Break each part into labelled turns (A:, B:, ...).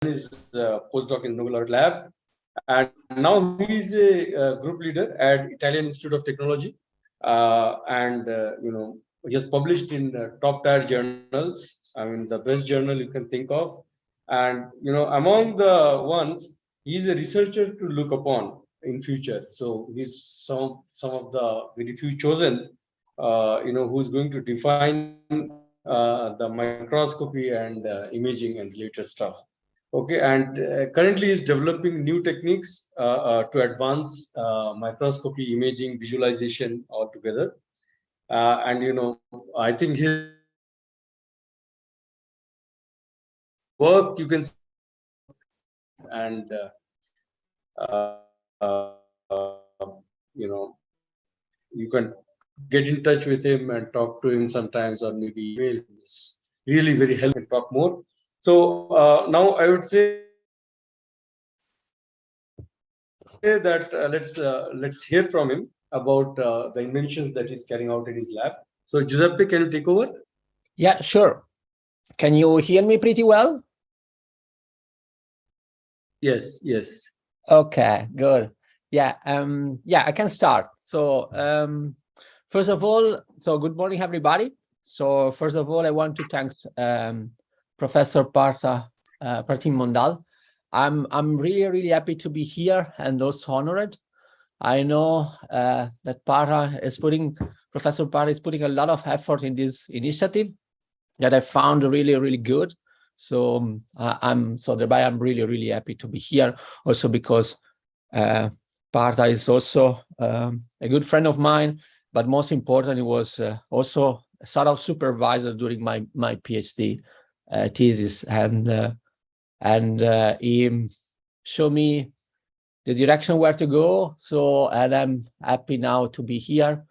A: is a postdoc in Noble Earth Lab, and now he's a group leader at Italian Institute of Technology, and he has published in top-tier journals. I mean, the best journal you can think of, and among the ones, he's a researcher to look upon in future. So he's some of the very few chosen, who's going to define the microscopy and imaging and related stuff. Okay, and currently is developing new techniques to advance microscopy, imaging, visualization altogether. And I think his work you can see, and you can get in touch with him and talk to him sometimes, or maybe email. It's really very helpful to talk more. So now I would say that let's hear from him about the inventions that he's carrying out in his lab. So Giuseppe, can you take over?
B: Yeah, sure. Can you hear me pretty well?
A: Yes, yes.
B: Okay, good. Yeah, I can start. So first of all, good morning, everybody. So first of all, I want to thank Professor Parta Mondal. I'm really happy to be here and also honored. I know that Professor Parta is putting a lot of effort in this initiative that I found really good. So I'm really happy to be here, also because Parta is also a good friend of mine, but most important, he was also a sort of supervisor during my PhD thesis, and he showed me the direction where to go. So, and I'm happy now to be here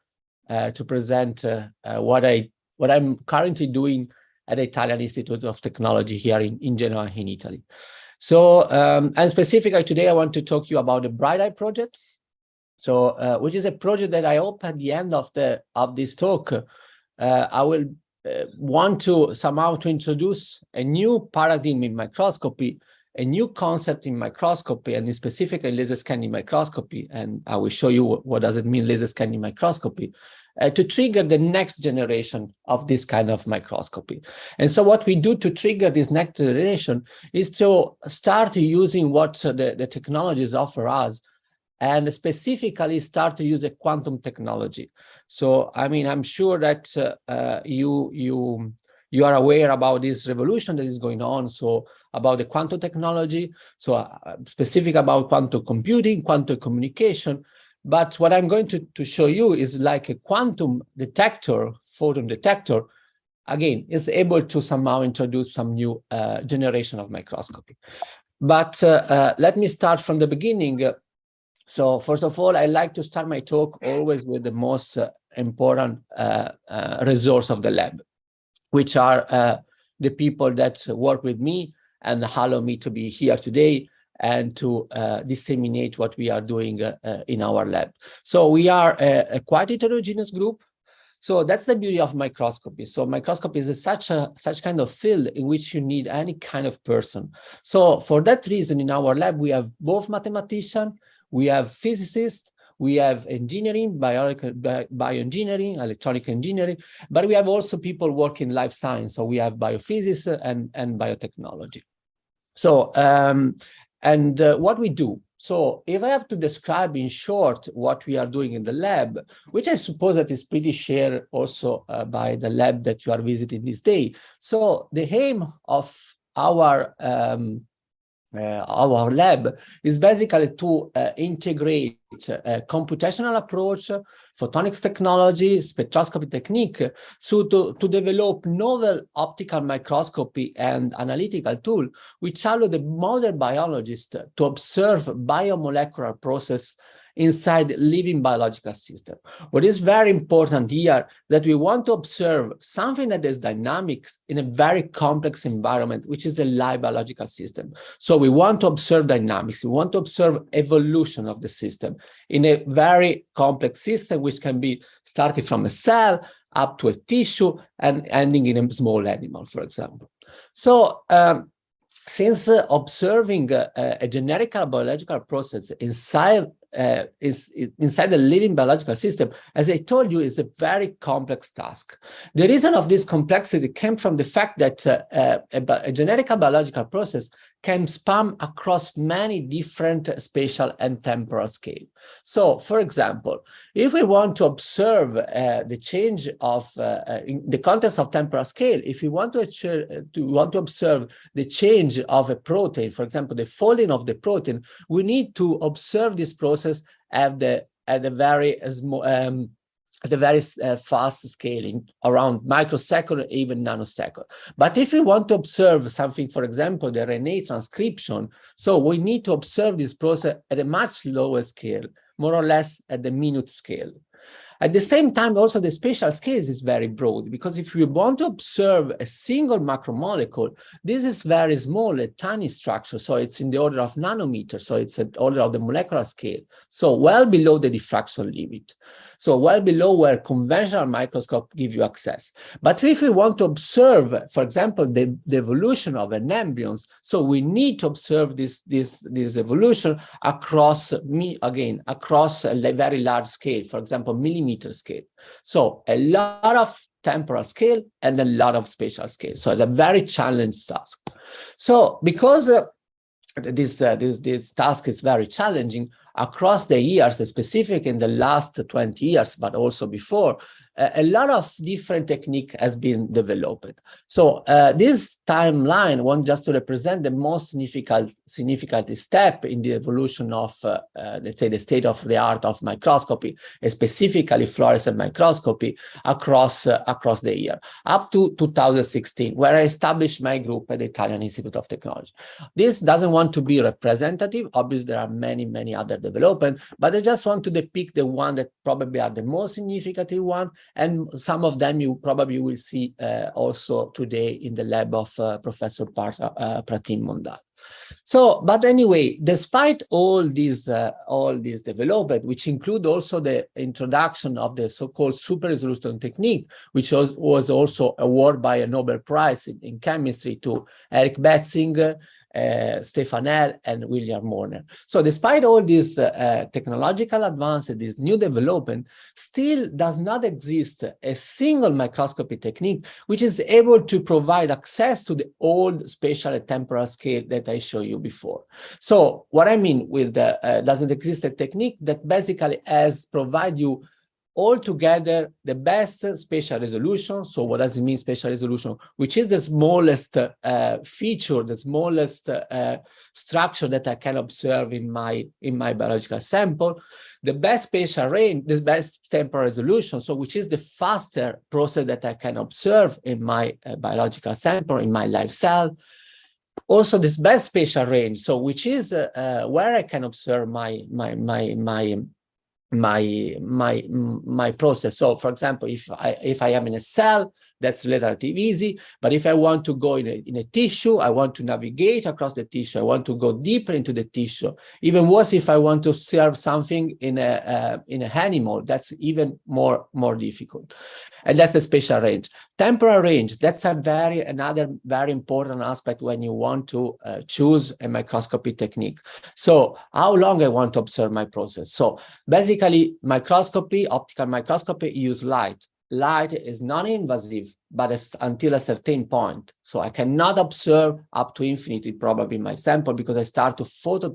B: to present what I'm currently doing at the Italian Institute of Technology here in Genoa, in Italy. So, and specifically today, I want to talk to you about the BrightEyes project. So, which is a project that I hope at the end of this talk, I will want to somehow to introduce a new paradigm in microscopy, a new concept in microscopy, and specifically laser scanning microscopy. And I will show you what does it mean, laser scanning microscopy, to trigger the next generation of this kind of microscopy. And so what we do to trigger this next generation is to start using what the technologies offer us, and specifically start to use a quantum technology. So, I mean, I'm sure that you are aware about this revolution that is going on, so about the quantum technology, so specific about quantum computing, quantum communication. But what I'm going to show you is like a quantum detector, photon detector, again, is able to somehow introduce some new generation of microscopy. But let me start from the beginning. So first of all, I like to start my talk always with the most important resource of the lab, which are the people that work with me and allow me to be here today and to disseminate what we are doing in our lab. So we are a quite heterogeneous group. So that's the beauty of microscopy. So microscopy is such kind of field in which you need any kind of person. So for that reason, in our lab, we have both mathematicians, we have physicists, we have engineering, bioengineering, electronic engineering, but we have also people working in life science. So we have biophysics and biotechnology. So, what we do. So if I have to describe in short what we are doing in the lab, which I suppose that is pretty shared also by the lab that you are visiting this day. So the aim of our lab is basically to integrate computational approach, photonics technology, spectroscopy technique, so to develop novel optical microscopy and analytical tool, which allow the modern biologist to observe biomolecular process inside living biological system. What is very important here that we want to observe something that is dynamics in a very complex environment, which is the live biological system. So we want to observe dynamics. We want to observe evolution of the system in a very complex system, which can be starting from a cell up to a tissue and ending in a small animal, for example. So since observing a generical biological process inside inside the living biological system, as I told you, is a very complex task. The reason of this complexity came from the fact that a generical biological process can span across many different spatial and temporal scales. So, for example, if we want to observe the change of in the context of temporal scale, if we want to observe the change of a protein, for example, the folding of the protein, we need to observe this process at a very fast scaling, around microsecond, even nanosecond. But if we want to observe something, for example, the RNA transcription, so we need to observe this process at a much lower scale, more or less at the minute scale. At the same time, also the spatial scale is very broad, because if we want to observe a single macromolecule, this is very small, a tiny structure. So it's in the order of nanometers. So it's an order of the molecular scale. So well below the diffraction limit. So well below where conventional microscope give you access. But if we want to observe, for example, the evolution of an embryon, so we need to observe this evolution across across a very large scale, for example, millimeter scale. So a lot of temporal scale and a lot of spatial scale. So it's a very challenging task. So because this task is very challenging across the years, specifically in the last 20 years, but also before, a lot of different technique has been developed. So this timeline wants just to represent the most significant step in the evolution of, let's say, the state of the art of microscopy, specifically fluorescent microscopy across the year, up to 2016, where I established my group at the Italian Institute of Technology. This doesn't want to be representative. Obviously, there are many other developments, but I just want to depict the one that probably are the most significant one. And some of them you probably will see also today in the lab of Professor Pratim Mondal. So, but anyway, despite all these development, which include also the introduction of the so-called super resolution technique, which was also awarded by a Nobel Prize in chemistry to Eric Betzinger, Stefanel, and William Morner. So despite all these technological advances, this new development, still does not exist a single microscopy technique which is able to provide access to the old spatial and temporal scale that I showed you before. So what I mean with doesn't exist a technique that basically has provide you altogether the best spatial resolution. So what does it mean, spatial resolution? Which is the smallest feature, the smallest structure that I can observe in my biological sample, the best spatial range, the best temporal resolution, so which is the faster process that I can observe in my biological sample, in my live cell. Also this best spatial range, so which is where I can observe my process. So for example, if I am in a cell, that's relatively easy. But if I want to go in a tissue, I want to navigate across the tissue, I want to go deeper into the tissue. Even worse, if I want to observe something in an animal, that's even more difficult. And that's the spatial range. Temporal range, that's another very important aspect when you want to choose a microscopy technique. So how long I want to observe my process. So basically, microscopy, optical microscopy, use light. Light is non-invasive, but it's until a certain point. So I cannot observe up to infinity probably my sample, because I start to photo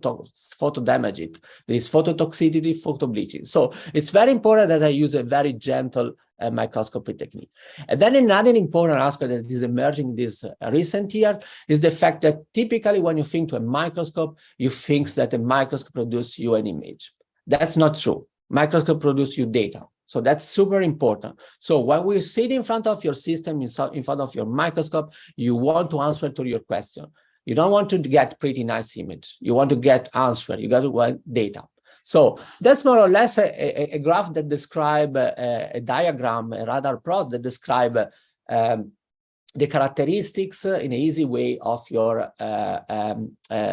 B: damage it. There is phototoxicity, photobleaching. So it's very important that I use a very gentle microscopy technique. And then another important aspect that is emerging this recent year is the fact that typically when you think to a microscope, you think that a microscope produces you an image. That's not true. Microscope produces you data. So that's super important. So when we sit in front of your system, in front of your microscope, you want to answer to your question. You don't want to get pretty nice image. You want to get answer. You got to want data. So that's more or less a graph that describe a diagram, a radar plot that describe the characteristics in an easy way of your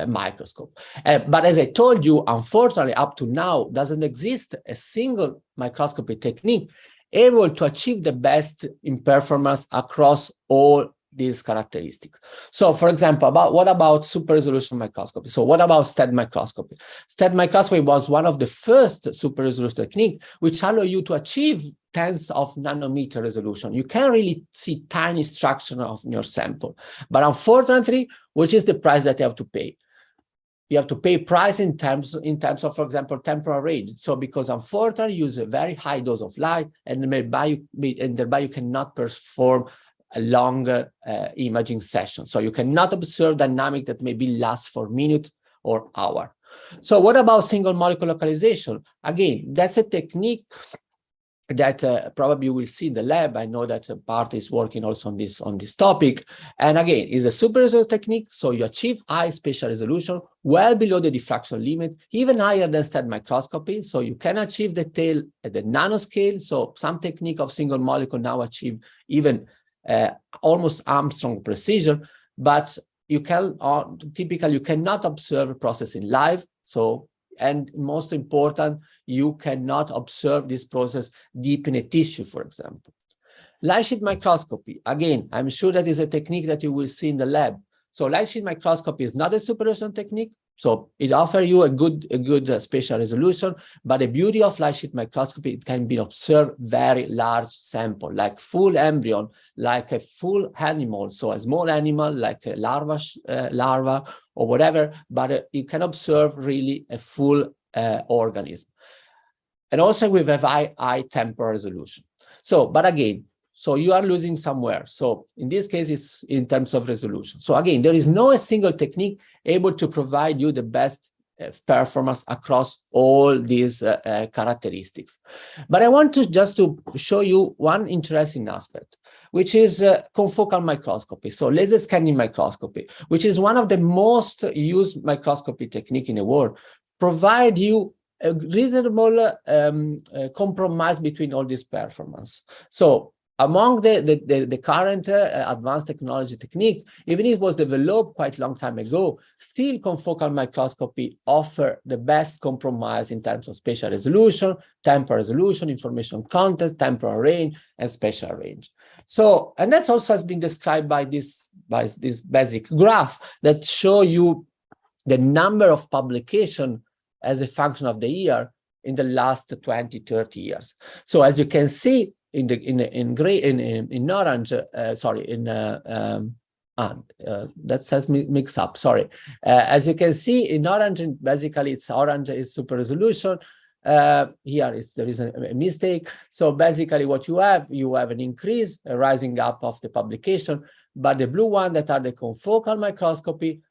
B: microscope. But as I told you, unfortunately, up to now, doesn't exist a single microscopy technique able to achieve the best in performance across all these characteristics. So, for example, what about super resolution microscopy? So what about STED microscopy? STED microscopy was one of the first super resolution technique which allow you to achieve tens of nanometer resolution. You can really see tiny structure of your sample. But unfortunately, which is the price that you have to pay? You have to pay price in terms of, for example, temporal range. So because unfortunately you use a very high dose of light and thereby you cannot perform a longer imaging session. So you cannot observe dynamic that maybe lasts for minutes or hour. So what about single molecule localization? Again, that's a technique that probably you will see in the lab. I know that Bart is working also on this topic. And again, it's a super resolution technique. So you achieve high spatial resolution, well below the diffraction limit, even higher than STED microscopy. So you can achieve detail at the nanoscale. So some technique of single molecule now achieve even almost Armstrong precision, but you can typically you cannot observe a process in live. So, and most important, you cannot observe this process deep in a tissue, for example. Light sheet microscopy, again, I'm sure that is a technique that you will see in the lab. So light sheet microscopy is not a super resolution technique. So it offers you a good spatial resolution, but the beauty of light sheet microscopy, it can be observed very large sample, like full embryon, like a full animal. So a small animal, like a larva or whatever, but you can observe really a full organism. And also with a high temporal resolution. So, but again, so you are losing somewhere. So in this case, it's in terms of resolution. So again, there is no single technique able to provide you the best performance across all these characteristics. But I want to just to show you one interesting aspect, which is confocal microscopy. So laser scanning microscopy, which is one of the most used microscopy technique in the world, provide you a reasonable compromise between all this performance. So among the current advanced technology technique, even if it was developed quite a long time ago, still confocal microscopy offer the best compromise in terms of spatial resolution, temporal resolution, information content, temporal range, and spatial range. So, and that's also has been described by this basic graph that show you the number of publications as a function of the year in the last 20, 30 years. So as you can see, in orange, sorry, that says mix up, sorry. As you can see in orange, basically it's orange is super resolution. Here there is a mistake. So basically what you have an increase, a rising up of the publication, but the blue one that are the confocal microscopy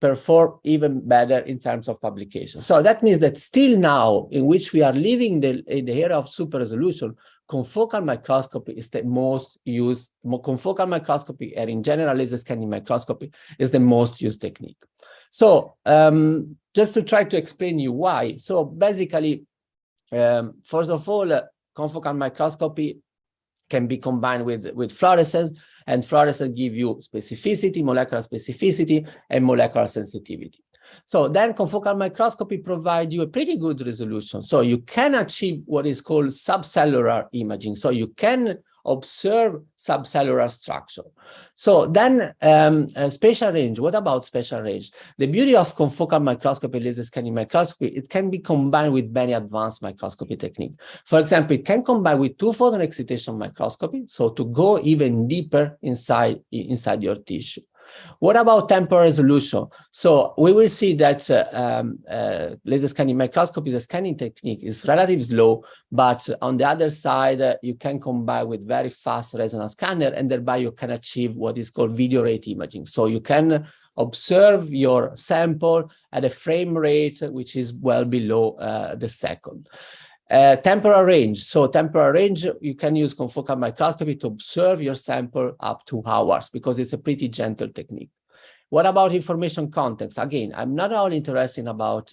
B: perform even better in terms of publication. So that means that still now, in which we are living in the era of super resolution, confocal microscopy is the most used. Confocal microscopy, and in general laser scanning microscopy, is the most used technique. So just to try to explain you why. So basically, first of all, confocal microscopy can be combined with fluorescence, and fluorescence give you specificity, molecular specificity, and molecular sensitivity. So then confocal microscopy provides you a pretty good resolution. So you can achieve what is called subcellular imaging. So you can observe subcellular structure. So then spatial range, what about spatial range? The beauty of confocal microscopy, laser scanning microscopy, it can be combined with many advanced microscopy techniques. For example, it can combine with two-photon excitation microscopy, so to go even deeper inside your tissue. What about temporal resolution? So we will see that laser scanning microscopy is a scanning technique. It's relatively slow, but on the other side, you can combine with very fast resonance scanner, and thereby you can achieve what is called video rate imaging. So you can observe your sample at a frame rate which is well below the second. Temporal range. So temporal range, you can use confocal microscopy to observe your sample up to hours because it's a pretty gentle technique. What about information context? Again, I'm not only interested about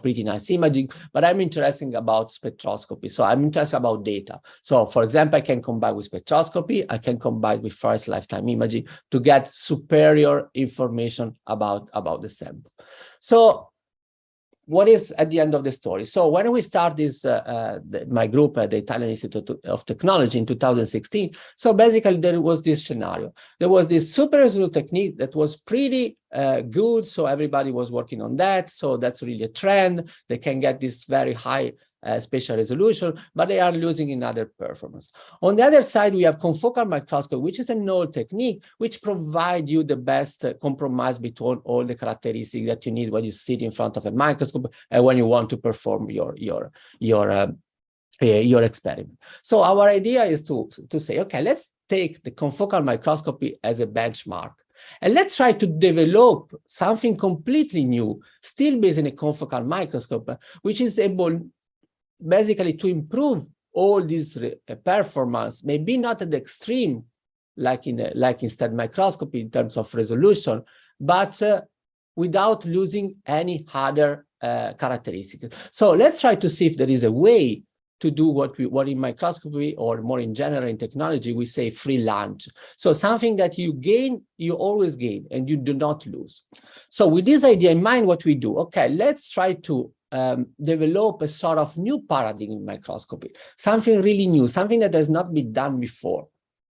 B: pretty nice imaging, but I'm interested about spectroscopy. So I'm interested about data. So for example, I can combine with spectroscopy, I can combine with first lifetime imaging to get superior information about the sample. So what is at the end of the story? So when we start this, my group at the Italian Institute of Technology in 2016, so basically there was this scenario. There was this super resolute technique that was pretty good. So everybody was working on that. So that's really a trend. They can get this very high spatial resolution, but they are losing in other performance. On the other side, we have confocal microscopy, which is an old technique, which provides you the best compromise between all the characteristics that you need when you sit in front of a microscope and when you want to perform your experiment. So our idea is to say, okay, let's take the confocal microscopy as a benchmark. And let's try to develop something completely new, still based in a confocal microscope, which is able basically to improve all this performance, maybe not at the extreme, like in STED microscopy in terms of resolution, but without losing any other characteristics. So let's try to see if there is a way to do what in microscopy, or more in general in technology, we say free lunch. So something that you gain, you always gain, and you do not lose. So with this idea in mind, what we do, okay, let's try to develop a sort of new paradigm in microscopy, something really new, something that has not been done before.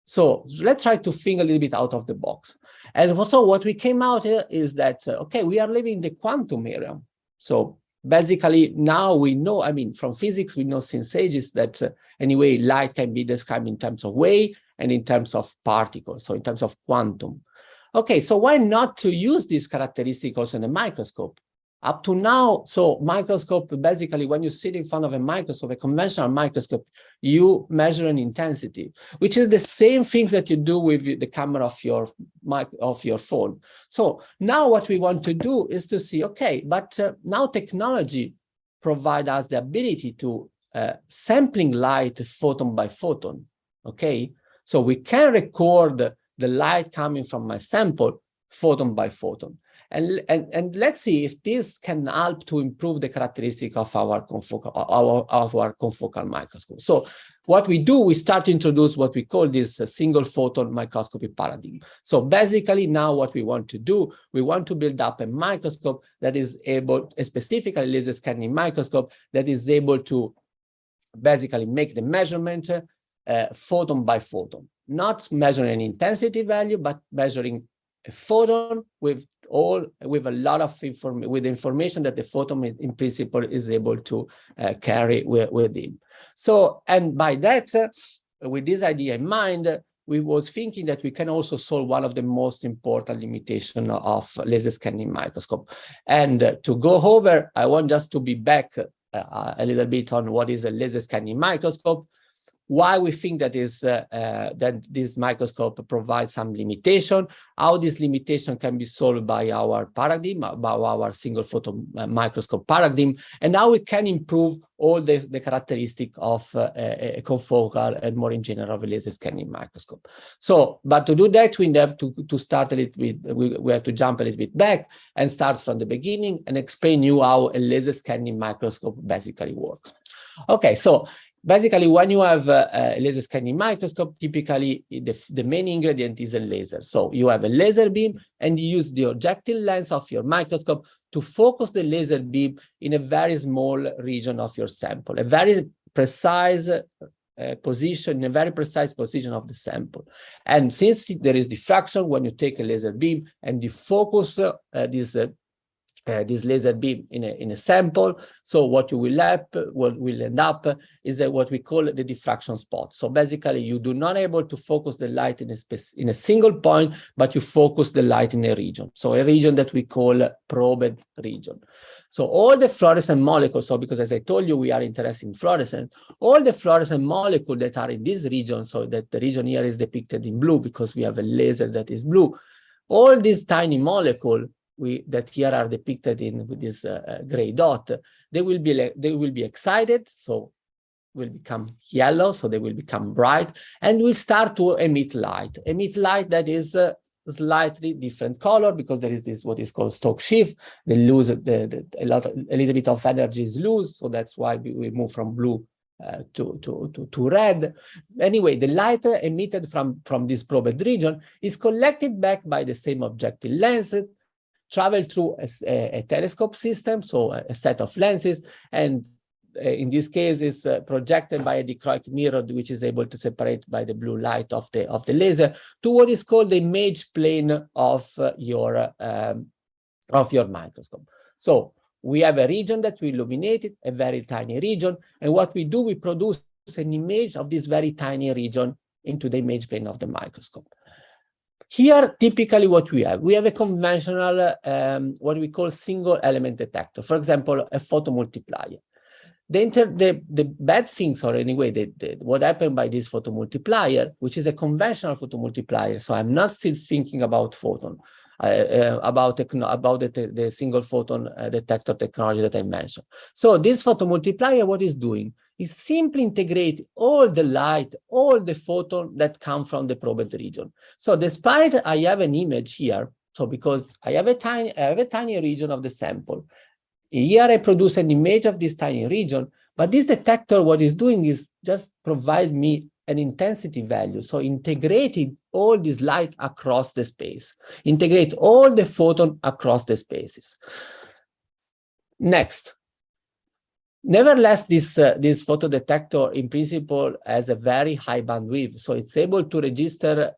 B: So let's try to think a little bit out of the box. And also what we came out here is that, okay, we are living in the quantum era. So basically now we know, I mean, from physics, we know since ages that anyway, light can be described in terms of wave and in terms of particles, so in terms of quantum. Okay, so why not to use this characteristic also in a microscope? Up to now, so microscope, basically when you sit in front of a microscope, a conventional microscope, you measure an intensity, which is the same things that you do with the camera of your phone. So now what we want to do is to see, okay, but now technology provides us the ability to sampling light photon by photon, okay? So we can record the light coming from my sample photon by photon. And let's see if this can help to improve the characteristic of our confocal microscope. So what we do, we start to introduce what we call this single photon microscopy paradigm. So basically now what we want to do, we want to build up a microscope that is able, a specifically laser scanning microscope that is able to basically make the measurement photon by photon, not measuring an intensity value, but measuring a photon with a lot of information that the photon in principle is able to carry with him. So, and by that, with this idea in mind, we was thinking that we can also solve one of the most important limitations of laser scanning microscope. And to go over, I want just to be back a little bit on what is a laser scanning microscope, why we think that is that this microscope provides some limitation, how this limitation can be solved by our paradigm, by our single photon microscope paradigm, and how we can improve all the characteristics of a confocal and more in general of a laser scanning microscope. So, but to do that, we have to start a little bit, we have to jump a little bit back and start from the beginning and explain you how a laser scanning microscope basically works. Okay, so basically, when you have a laser scanning microscope, typically the main ingredient is a laser. So you have a laser beam and you use the objective lens of your microscope to focus the laser beam in a very small region of your sample, a very precise position, in a very precise position of the sample. And since there is diffraction, when you take a laser beam and you focus this laser beam in a sample, so what will end up is what we call the diffraction spot. So basically, you do not able to focus the light in a single point, but you focus the light in a region. So a region that we call probed region. So all the fluorescent molecules, so because as I told you, we are interested in fluorescence, all the fluorescent molecules that are in this region, so that the region here is depicted in blue because we have a laser that is blue, all these tiny molecules that here are depicted with this gray dot, they will be excited, so will become yellow, so they will become bright, and will start to emit light that is slightly different color because there is this what is called Stokes shift. They lose a little bit of energy is loose, so that's why we move from blue to red. Anyway, the light emitted from this probed region is collected back by the same objective lens travel through a telescope system, so a set of lenses, and in this case is projected by a dichroic mirror, which is able to separate by the blue light of the laser to what is called the image plane of your microscope. So we have a region that we illuminated, a very tiny region, and what we do, we produce an image of this very tiny region into the image plane of the microscope. Here, typically what we have a conventional, what we call single element detector, for example, a photomultiplier. The bad things, or anyway, what happened by this photomultiplier, which is a conventional photomultiplier, so I'm not still thinking about photon, about the single photon detector technology that I mentioned. So this photomultiplier, what is doing is simply integrate all the light, all the photon that come from the probed region. So despite I have an image here, so because I have a tiny region of the sample, here I produce an image of this tiny region, but this detector, what it's doing is just provide me an intensity value. So integrating all this light across the space, integrate all the photon across the spaces. Next. Nevertheless, this photodetector in principle has a very high bandwidth. So it's able to register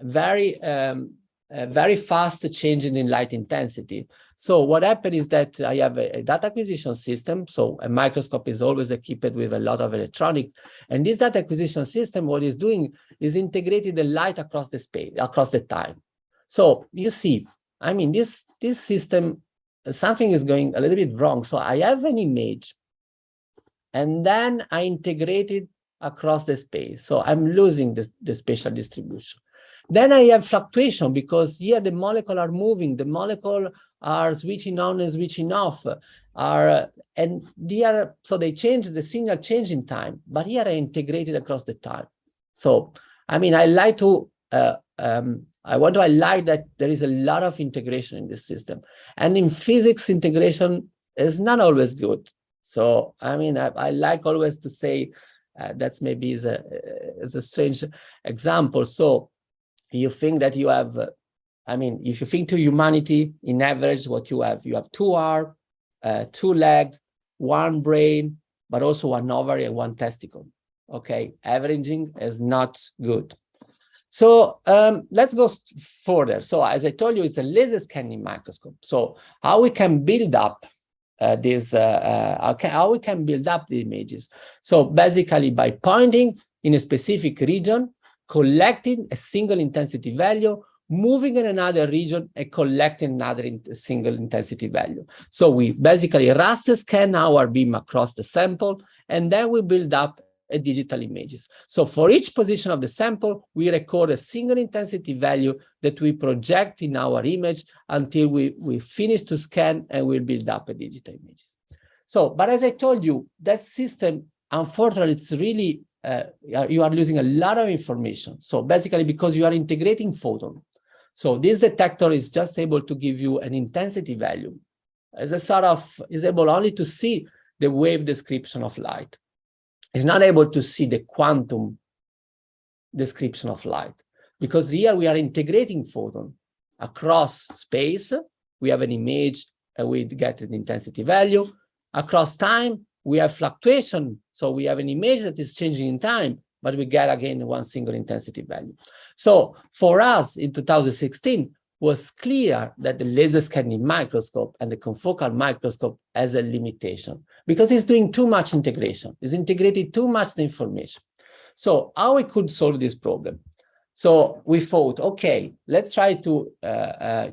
B: very fast changes in light intensity. So what happened is that I have a data acquisition system. So a microscope is always equipped with a lot of electronics. And this data acquisition system, what it's doing is integrating the light across the space, across the time. So you see, I mean, this system, something is going a little bit wrong. So I have an image, and then I integrate it across the space. So I'm losing the spatial distribution. Then I have fluctuation, because here the molecules are moving, the molecules are switching on and switching off, so they change, the signal change in time, but here I integrated across the time. So, I mean, I want to highlight that there is a lot of integration in this system. And in physics, integration is not always good. So, I mean, I like always to say that's maybe is a strange example. So you think that you have, I mean, if you think to humanity, in average, what you have 2 arms, 2 legs, 1 brain, but also 1 ovary and 1 testicle. Okay, averaging is not good. So let's go further. So as I told you, it's a laser scanning microscope. So how we can build up how we can build up the images? So basically by pointing in a specific region, collecting a single intensity value, moving in another region and collecting another single intensity value. So we basically raster scan our beam across the sample, and then we build up a digital images. So for each position of the sample, we record a single intensity value that we project in our image until we finish to scan, and we'll build up a digital images. So, but as I told you, that system, unfortunately, it's really, you are losing a lot of information. So basically, because you are integrating photon. So this detector is just able to give you an intensity value as a sort of, is able only to see the wave description of light. It's not able to see the quantum description of light, because here we are integrating photon across space. We have an image and we get an intensity value. Across time, we have fluctuation. So we have an image that is changing in time, but we get again 1 single intensity value. So for us in 2016, was clear that the laser scanning microscope and the confocal microscope has a limitation, because it's doing too much integration. It's integrating too much the information. So how we could solve this problem? So we thought, okay, let's try to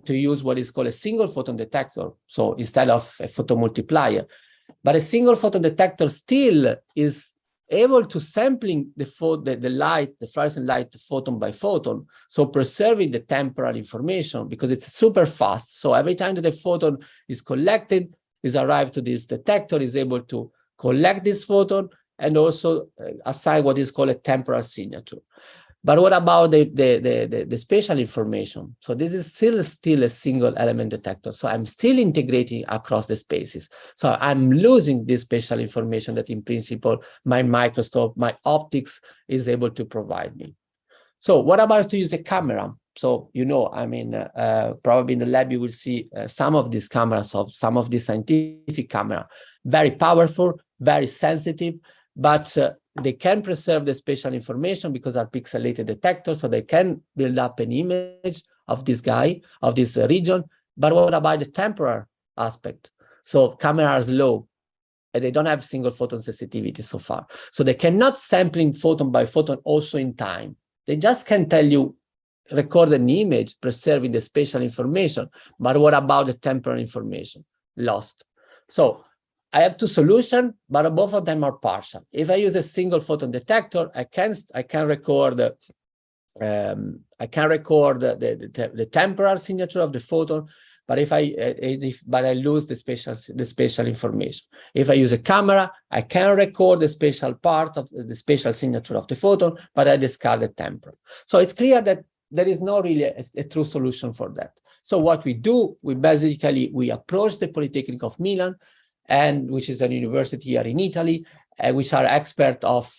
B: use what is called a single photon detector. So instead of a photomultiplier, but a single photon detector still is able to sampling the light, the fluorescent light photon by photon, so preserving the temporal information, because it's super fast. So every time that the photon is collected, is arrived to this detector, is able to collect this photon and also assign what is called a temporal signature. But what about the spatial information? So this is still a single element detector. So I'm still integrating across the spaces. So I'm losing this spatial information that in principle, my microscope, my optics is able to provide me. So what about to use a camera? So, you know, I mean, probably in the lab, you will see some of these cameras, of some of these scientific camera, very powerful, very sensitive, but they can preserve the spatial information because are pixelated detectors, so they can build up an image of this guy, of this region. But what about the temporal aspect? So cameras are slow, and they don't have single photon sensitivity so far. So they cannot sampling photon by photon also in time. They just can tell you, record an image, preserving the spatial information, but what about the temporal information? Lost. So I have two solutions, but both of them are partial. If I use a single photon detector, I can record the temporal signature of the photon, but if I lose the spatial information. If I use a camera, I can record the spatial part of the spatial signature of the photon, but I discard the temporal. So it's clear that there is not really a true solution for that. So what we do, we approach the Polytechnic of Milan, and which is a university here in Italy, which are expert of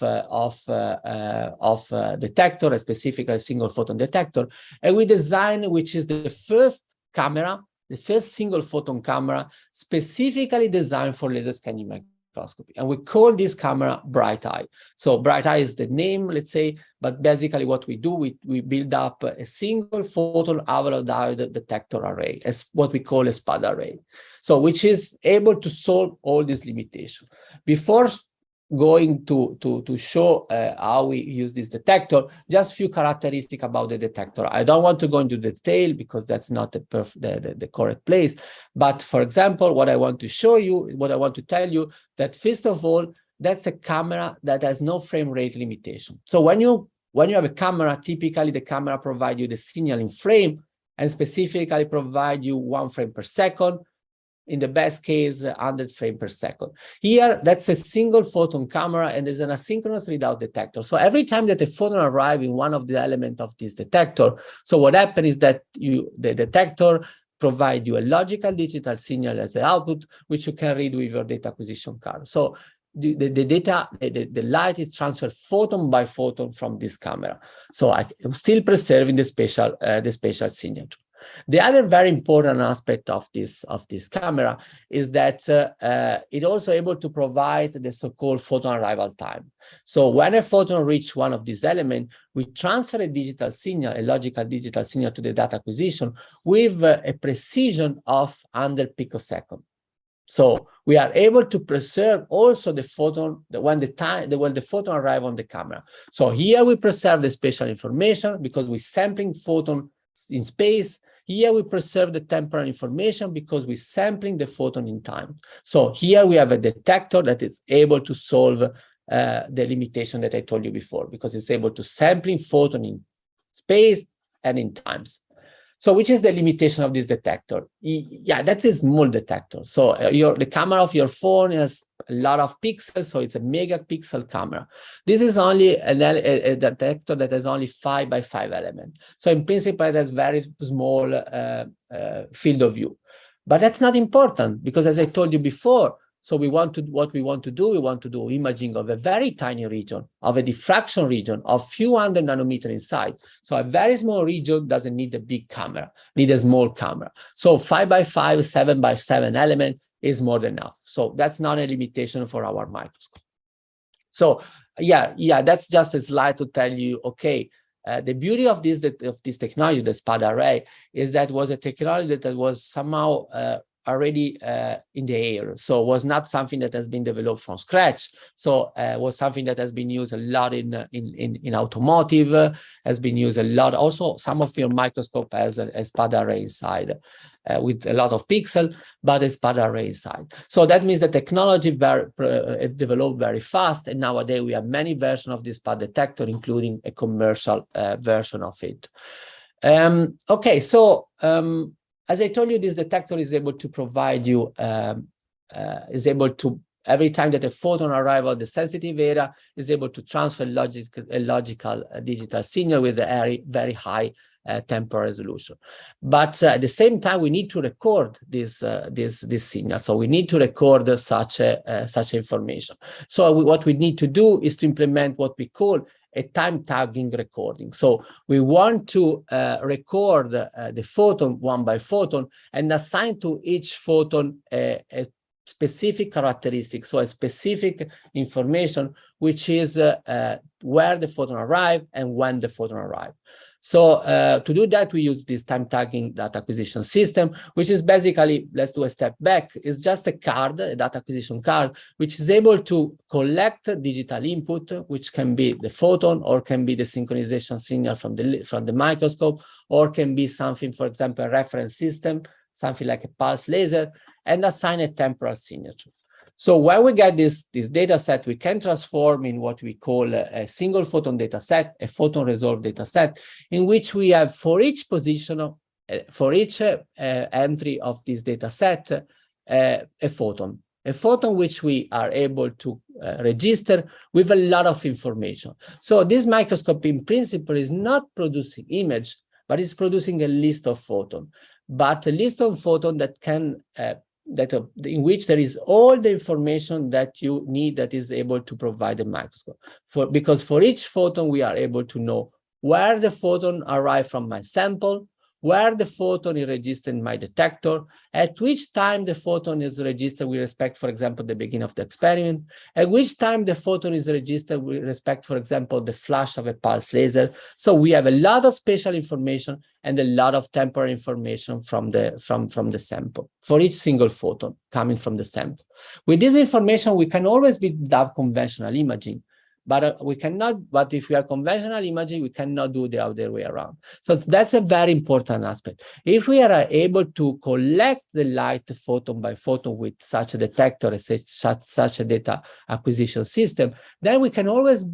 B: detector, a specific single photon detector, and we design, which is the first camera, the first single photon camera specifically designed for laser scanning microscopy. And we call this camera BrightEye. So BrightEye is the name, let's say, but basically what we do, we build up a single photon avalanche diode detector array, as what we call a SPAD array. So which is able to solve all these limitations. Before going to show how we use this detector, just a few characteristics about the detector. I don't want to go into detail because that's not the correct place. But for example, what I want to show you, what I want to tell you, that first of all, that's a camera that has no frame rate limitation. So when you have a camera, typically the camera provides you the signal in frame and specifically provide you 1 frame per second. In the best case, 100 frames per second. Here, that's a single photon camera, and there's an asynchronous readout detector. So every time that a photon arrives in one of the elements of this detector, so what happens is that the detector provides you a logical digital signal as an output, which you can read with your data acquisition card. So the light is transferred photon by photon from this camera. So I'm still preserving the spatial signature. The other very important aspect of this camera is that it also able to provide the so-called photon arrival time. So when a photon reaches one of these elements, we transfer a digital signal, a logical digital signal to the data acquisition with a precision of 100 picosecond. So we are able to preserve also the photon when the photon arrives on the camera. So here we preserve the spatial information because we're sampling photon in space. Here we preserve the temporal information because we're sampling the photon in time. So here we have a detector that is able to solve the limitation that I told you before, because it's able to sampling photon in space and in times. So which is the limitation of this detector? Yeah, that's a small detector. So the camera of your phone has a lot of pixels, so it's a megapixel camera. This is only a detector that has only 5 by 5 elements. So in principle, it has very small field of view. But that's not important because, as I told you before, so we want to do imaging of a very tiny region, of a diffraction region of few hundred nanometers in size. So a very small region doesn't need a big camera, need a small camera. So 5 by 5, 7 by 7 element is more than enough. So that's not a limitation for our microscope. So yeah, that's just a slide to tell you, okay, the beauty of this technology, the SPAD array, is that was a technology that was somehow already in the air. So it was not something that has been developed from scratch. So it was something that has been used a lot in automotive, has been used a lot. Also, some of your microscope has a SPAD array inside with a lot of pixels, but a SPAD array inside. So that means the technology developed very fast. And nowadays we have many versions of this SPAD detector, including a commercial version of it. Okay, so as I told you, this detector is able to provide you, every time that a photon arrives at the sensitive area, is able to transfer a logical digital signal with a very high temporal resolution. But at the same time, we need to record this signal. So we need to record such information. So what we need to do is to implement what we call a time tagging recording. So we want to record the photon one by photon and assign to each photon a specific characteristic, so a specific information, which is where the photon arrived and when the photon arrived. So to do that, we use this time tagging data acquisition system, which is basically, let's do a step back, it's just a card, a data acquisition card, which is able to collect digital input, which can be the photon or can be the synchronization signal from the microscope, or can be something, for example, a reference system, something like a pulse laser, and assign a temporal signature. So when we get this data set, we can transform in what we call a single photon data set, a photon resolved data set, in which we have for each position, for each entry of this data set, a photon which we are able to register with a lot of information. So this microscope in principle is not producing image, but it's producing a list of photons. But a list of photons that can in which there is all the information that you need that is able to provide the microscope. Because for each photon, we are able to know where the photon arrived from my sample, where the photon is registered in my detector, at which time the photon is registered with respect, for example, the beginning of the experiment, at which time the photon is registered with respect, for example, the flash of a pulse laser. So we have a lot of spatial information and a lot of temporal information from the sample for each single photon coming from the sample. With this information, we can always build up conventional imaging. But we cannot, but if we are conventional imaging, we cannot do the other way around. So that's a very important aspect. If we are able to collect the light photon by photon with such a detector, such a data acquisition system, then we can always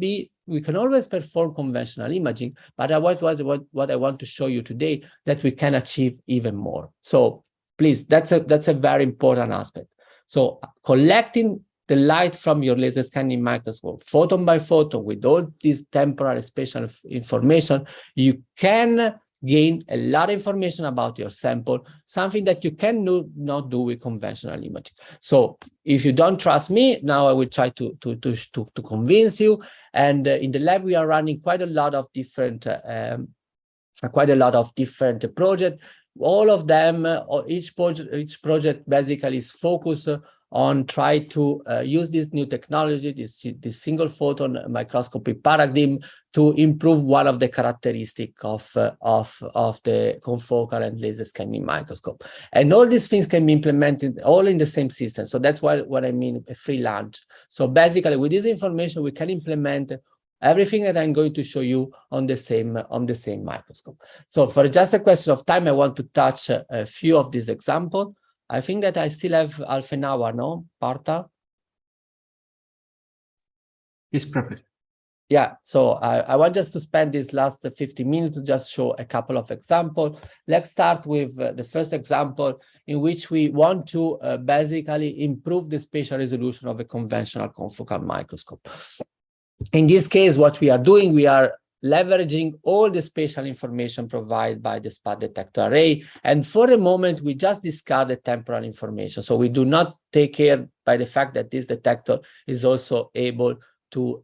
B: perform conventional imaging. But what I want to show you today, that we can achieve even more. So please, that's a very important aspect. So collecting the light from your laser scanning microscope, photon by photon, with all this temporal spatial information, you can gain a lot of information about your sample, something that you cannot do with conventional imaging. So if you don't trust me, now I will try to convince you. And in the lab, we are running quite a lot of different projects. All of them, each project basically is focused on try to use this new technology, this single photon microscopy paradigm, to improve one of the characteristics of the confocal and laser scanning microscope. And all these things can be implemented all in the same system. So that's what I mean a free lunch. So basically, with this information, we can implement everything that I'm going to show you on the same microscope. So for just a question of time, I want to touch a few of these examples. I think that I still have half an hour, no, Partha?
C: It's perfect.
B: Yeah, so I want just to spend these last 50 minutes to just show a couple of examples. Let's start with the first example, in which we want to basically improve the spatial resolution of a conventional confocal microscope. In this case, what we are doing, we are leveraging all the spatial information provided by the spot detector array. And for the moment, we just discard the temporal information. So we do not take care by the fact that this detector is also able to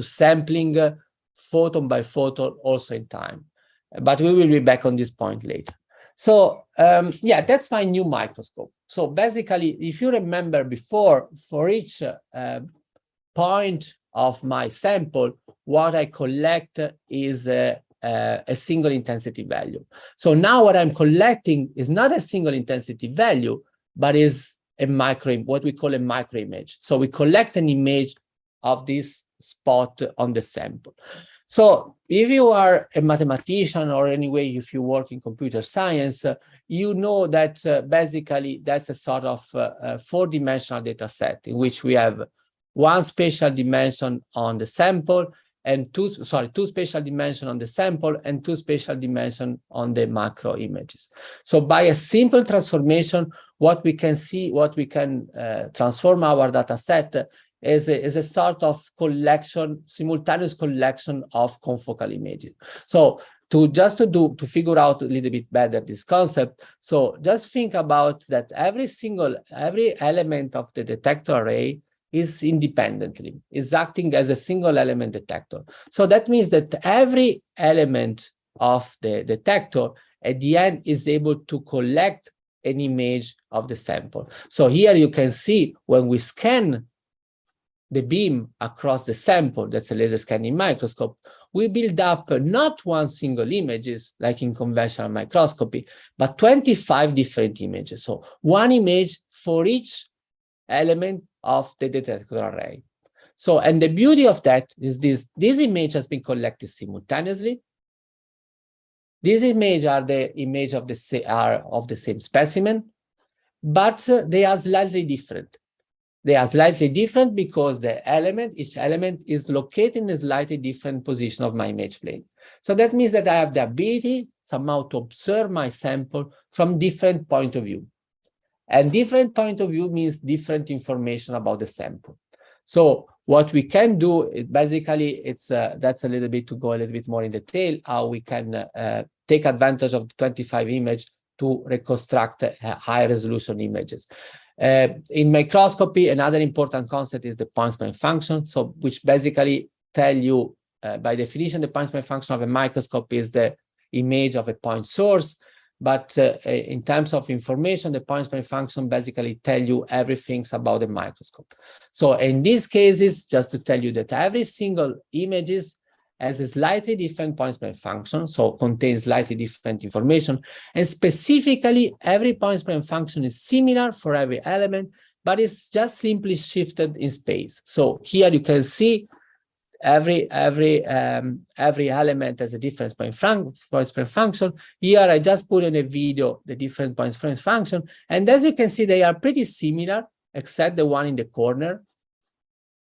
B: sampling photon by photon also in time. But we will be back on this point later. So yeah, that's my new microscope. So basically, if you remember before, for each point of my sample, what I collect is a single intensity value. So now what I'm collecting is not a single intensity value, but is a what we call a micro image. So we collect an image of this spot on the sample. So if you are a mathematician, or anyway, if you work in computer science, you know that basically that's a sort of four-dimensional data set in which we have one spatial dimension on the sample and two spatial dimensions on the sample and two spatial dimensions on the macro images. So by a simple transformation, what we can see, what we can transform our data set is a sort of collection, simultaneous collection of confocal images. So to figure out a little bit better this concept, so just think about that every element of the detector array is independently, is acting as a single element detector. So that means that every element of the detector at the end is able to collect an image of the sample. So here you can see when we scan the beam across the sample, that's a laser scanning microscope, we build up not one single images like in conventional microscopy, but 25 different images. So one image for each element of the detector array. So, and the beauty of that is this image has been collected simultaneously. These images are the image of the same specimen, but they are slightly different. They are slightly different because each element is located in a slightly different position of my image plane. So that means that I have the ability somehow to observe my sample from different point of view. And different point of view means different information about the sample. So what we can do, basically, that's a little bit to go a little bit more in detail, how we can take advantage of the 25 image to reconstruct high resolution images. In microscopy, another important concept is the point-spread function, so which basically tell you, by definition, the point-spread function of a microscope is the image of a point source. But in terms of information, the point-spread function basically tell you everything about the microscope. So in these cases, just to tell you that every single image has a slightly different point-spread function, so contains slightly different information. And specifically, every point-spread function is similar for every element, but it's just simply shifted in space. So here you can see every element has a different point-spread function. Here I just put in a video the different point-spread function, and as you can see, they are pretty similar, except the one in the corner,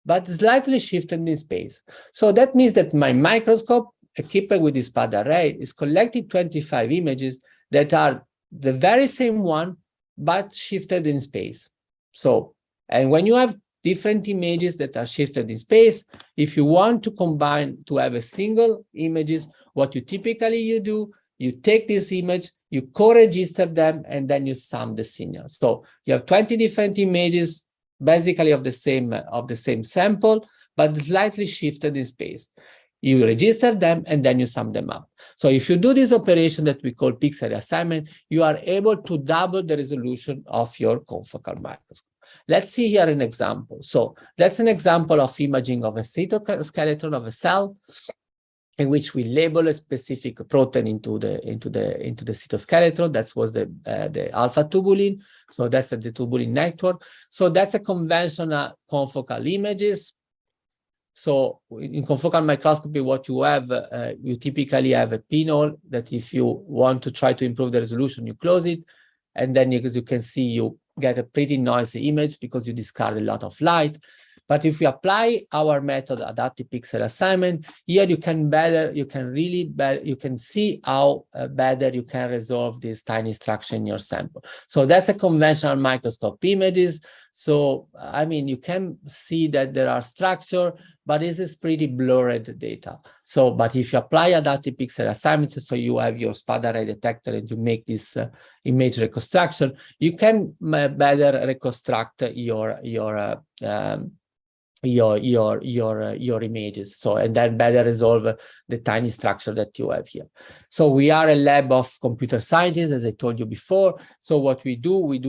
B: but slightly shifted in space. So that means that my microscope, equipped with this SPAD array, is collecting 25 images that are the very same one, but shifted in space. So, and when you have different images that are shifted in space, if you want to combine to have a single images, what you typically do, you take this image, you co-register them, and then you sum the signal. So you have 20 different images, basically of the same sample, but slightly shifted in space. You register them and then you sum them up. So if you do this operation that we call pixel assignment, you are able to double the resolution of your confocal microscope. Let's see here an example. So that's an example of imaging of a cytoskeleton of a cell, in which we label a specific protein into the cytoskeleton. That was the alpha tubulin. So that's the tubulin network. So that's a conventional confocal images. So in confocal microscopy, what you have, you typically have a pinhole that if you want to try to improve the resolution, you close it. And then as you can see, you get a pretty noisy image because you discard a lot of light. But if we apply our method adaptive pixel assignment, here you can see how better you can resolve this tiny structure in your sample. So that's a conventional microscope images. So, I mean, you can see that there are structure, but this is pretty blurred data. So, but if you apply adaptive pixel assignment, so you have your SPAD array detector and you make this image reconstruction, you can better reconstruct your images, so, and then better resolve the tiny structure that you have here. So we are a lab of computer scientists, as I told you before. So what we do, we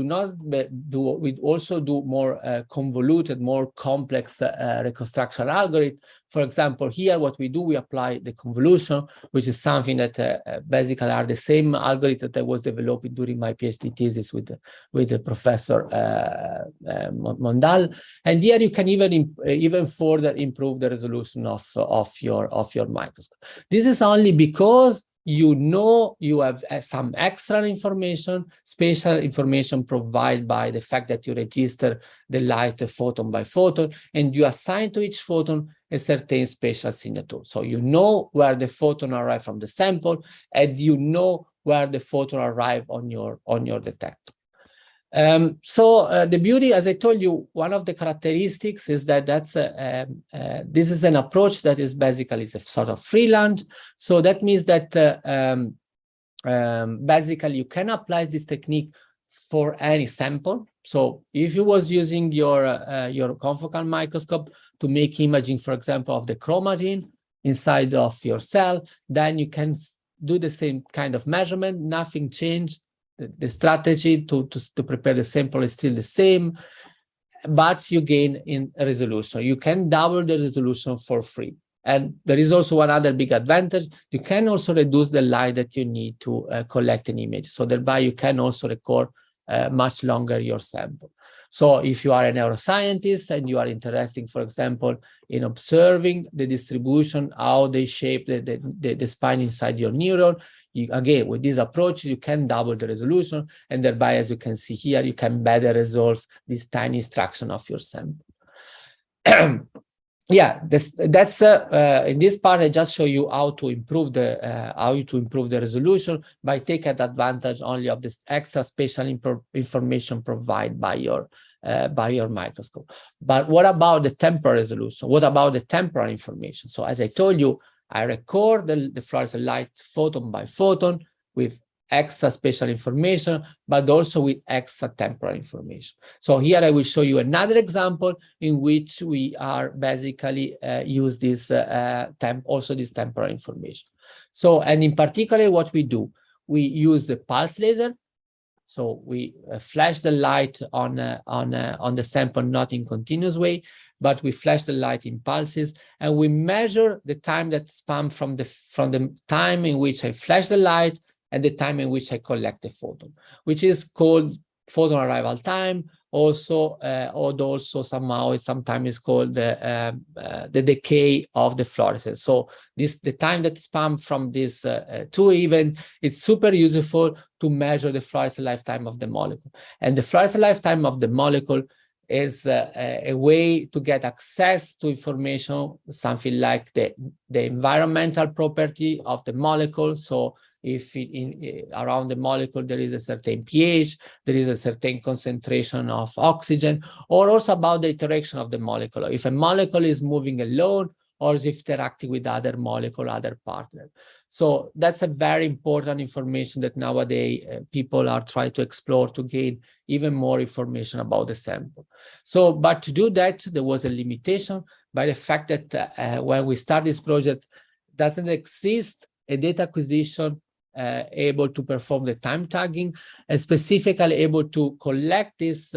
B: also do more convoluted, more complex reconstruction algorithm. For example, here what we do, we apply the convolution, which is something that basically are the same algorithm that I was developing during my PhD thesis with the Professor Mondal. And here you can even further improve the resolution of your microscope. This is only because you have some extra information, spatial information provided by the fact that you register the light photon by photon, and you assign to each photon a certain spatial signature. So you know where the photon arrived from the sample, and you know where the photon arrived on your detector. The beauty, as I told you, one of the characteristics is that this is an approach that is basically a sort of free lunch. So that means that basically you can apply this technique for any sample. So if you was using your confocal microscope to make imaging, for example, of the chromatin inside of your cell, then you can do the same kind of measurement, nothing changed. The strategy to prepare the sample is still the same, but you gain in resolution. You can double the resolution for free. And there is also one other big advantage. You can also reduce the light that you need to collect an image. So thereby you can also record much longer your sample. So if you are a neuroscientist and you are interested, for example, in observing the distribution, how they shape the spine inside your neuron, again, with this approach, you can double the resolution, and thereby, as you can see here, you can better resolve this tiny extraction of your sample. Yeah, that's in this part I just show you how to improve the resolution by taking advantage only of this extra spatial information provided by your microscope. But what about the temporal resolution? What about the temporal information? So as I told you, I record the fluorescent light photon by photon with extra spatial information, but also with extra temporal information. So here I will show you another example in which we are basically use this also this temporal information. So, and in particular, what we do, we use the pulse laser. So we flash the light on the sample, not in continuous way, but we flash the light in pulses, and we measure the time that span from the time in which I flash the light and the time in which I collect the photon, which is called photon arrival time. Also, somehow sometimes is called the decay of the fluorescence. So the time that span from this two event is super useful to measure the fluorescent lifetime of the molecule. And the fluorescent lifetime of the molecule is a way to get access to information, something like the environmental property of the molecule. So if around the molecule there is a certain pH, there is a certain concentration of oxygen, or also about the interaction of the molecule. If a molecule is moving alone, or if interacting with other molecule, other partner. So that's a very important information that nowadays people are trying to explore to gain even more information about the sample. So, but to do that, there was a limitation by the fact that when we start this project, doesn't exist a data acquisition able to perform the time tagging, and specifically able to collect this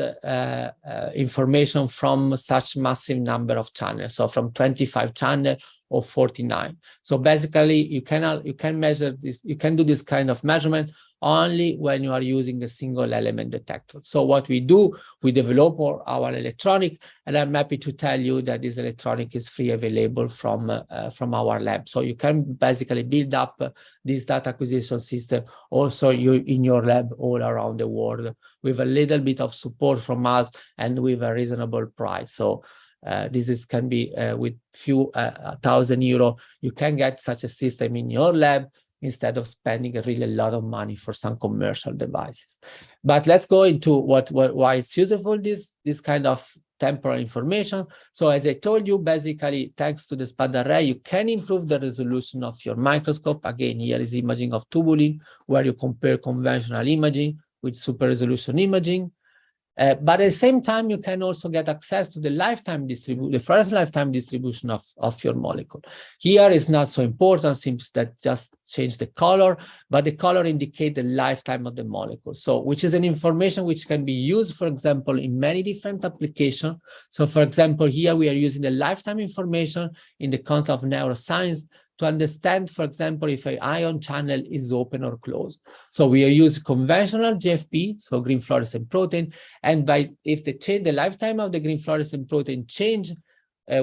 B: information from such massive number of channels, so from 25 channels or 49. So basically, you can measure this, you can do this kind of measurement only when you are using a single element detector. So what we do, we develop our electronic, and I'm happy to tell you that this electronic is free available from our lab. So you can basically build up this data acquisition system also in your lab all around the world with a little bit of support from us and with a reasonable price. So this can be with few €1,000, you can get such a system in your lab instead of spending a really lot of money for some commercial devices. But let's go into why it's useful, this kind of temporal information. So as I told you, basically, thanks to the SPAD array, you can improve the resolution of your microscope. Again, here is imaging of tubulin, where you compare conventional imaging with super resolution imaging. But at the same time, you can also get access to the fluorescent lifetime distribution of your molecule. Here is not so important, since that just change the color, but the color indicates the lifetime of the molecule. So, which is an information which can be used, for example, in many different applications. So, for example, here we are using the lifetime information in the context of neuroscience to understand, for example, if an ion channel is open or closed. So we use conventional GFP, so green fluorescent protein, and if the lifetime of the green fluorescent protein change,